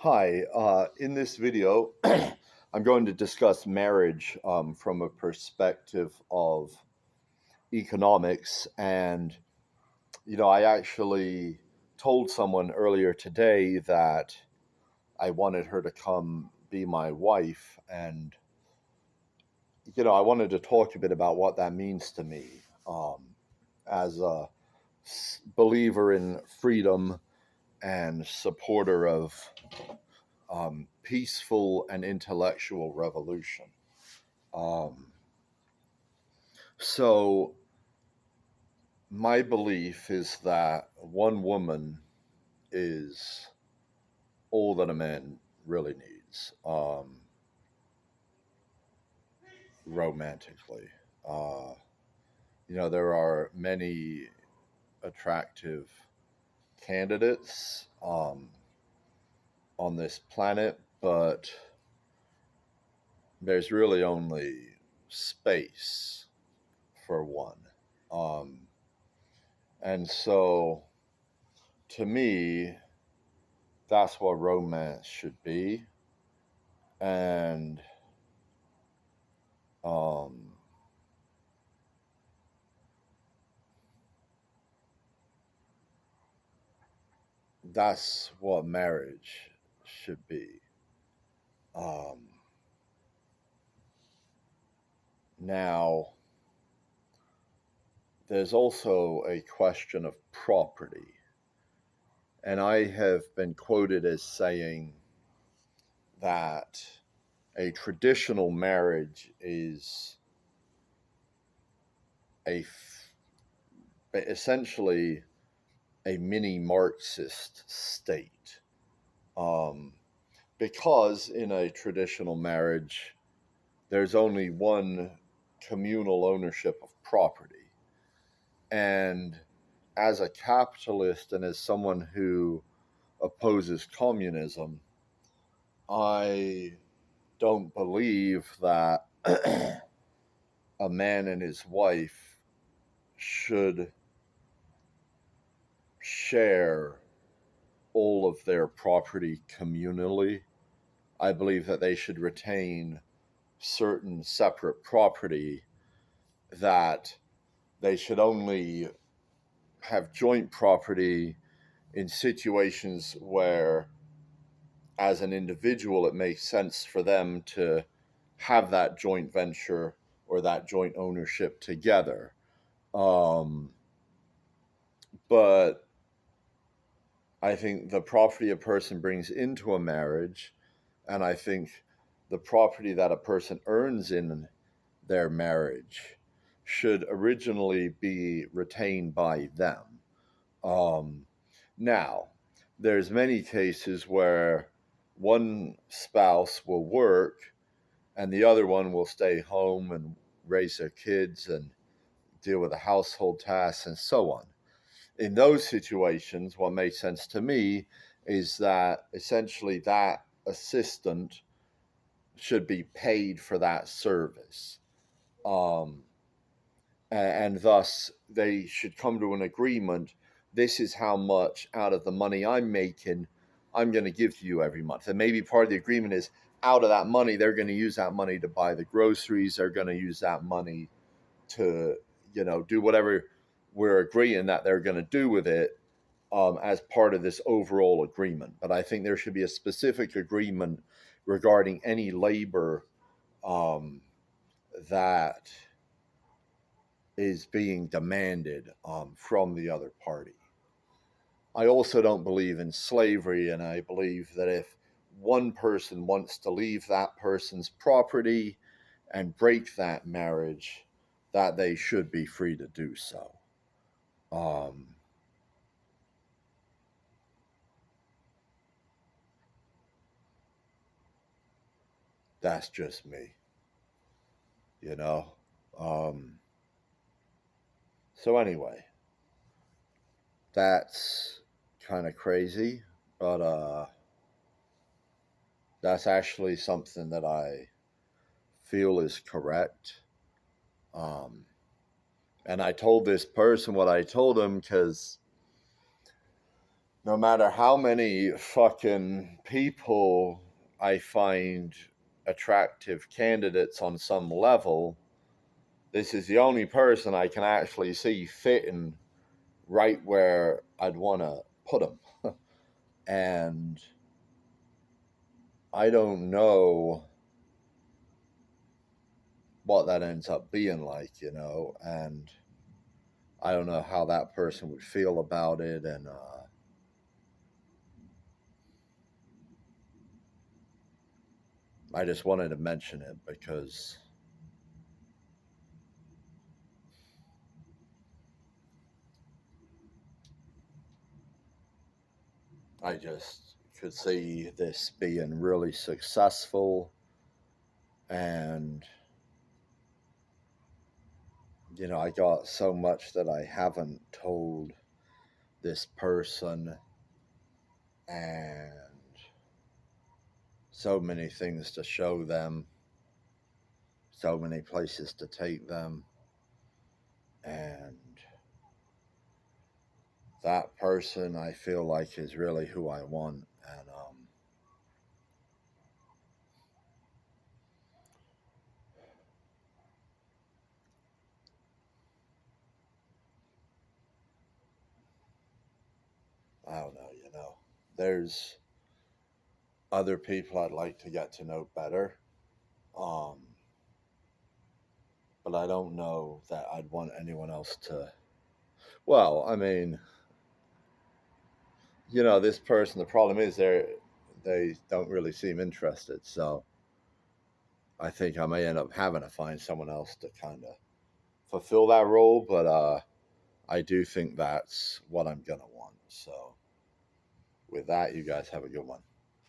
Hi, in this video, I'm going to discuss marriage from a perspective of economics. And, I actually told someone earlier today that I wanted her to come be my wife. And, I wanted to talk a bit about what that means to me as a believer in freedom and supporter of peaceful and intellectual revolution. Um, so my belief is that one woman is all that a man really needs, romantically. Uh, there are many attractive candidates on this planet, but there's really only space for one. Um, and so to me, that's what romance should be. And um, that's what marriage should be. Um, Now, there's also a question of property. And I have been quoted as saying that a traditional marriage is essentially a mini Marxist state. Um, because in a traditional marriage, there's only one communal ownership of property. And as a capitalist and as someone who opposes communism, I don't believe that a man and his wife should share all of their property communally. I believe that they should retain certain separate property, that they should only have joint property in situations where, as an individual, it makes sense for them to have that joint venture or that joint ownership together. Um, but I think the property a person brings into a marriage, and I think the property that a person earns in their marriage, should originally be retained by them. Um, Now, there's many cases where one spouse will work and the other one will stay home and raise their kids and deal with the household tasks and so on. In those situations, what makes sense to me is that essentially that assistant should be paid for that service. Um, and thus they should come to an agreement. This is how much out of the money I'm making I'm going to give to you every month. And maybe part of the agreement is, out of that money they're going to use that money to buy the groceries, they're going to use that money to do whatever we're agreeing that they're going to do with it, as part of this overall agreement. But I think there should be a specific agreement regarding any labor um, that is being demanded from the other party. I also don't believe in slavery, and I believe that if one person wants to leave that person's property and break that marriage, that they should be free to do so. Um, that's just me, you know. Um, so anyway, that's kind of crazy, but that's actually something that I feel is correct. Um, and I told this person what I told him because no matter how many fucking people I find attractive candidates on some level, this is the only person I can actually see fitting right where I'd want to put them. And I don't know what that ends up being like, and I don't know how that person would feel about it. And I just wanted to mention it because I just could see this being really successful. And, I got so much that I haven't told this person, and so many things to show them, so many places to take them. And that person I feel like is really who I want. And I don't know, there's other people I'd like to get to know better. Um, but I don't know that I'd want anyone else to. Well, I mean, this person. The problem is they don't really seem interested. So I think I may end up having to find someone else to kind of fulfill that role. But I do think that's what I'm gonna want. So with that, you guys have a good one.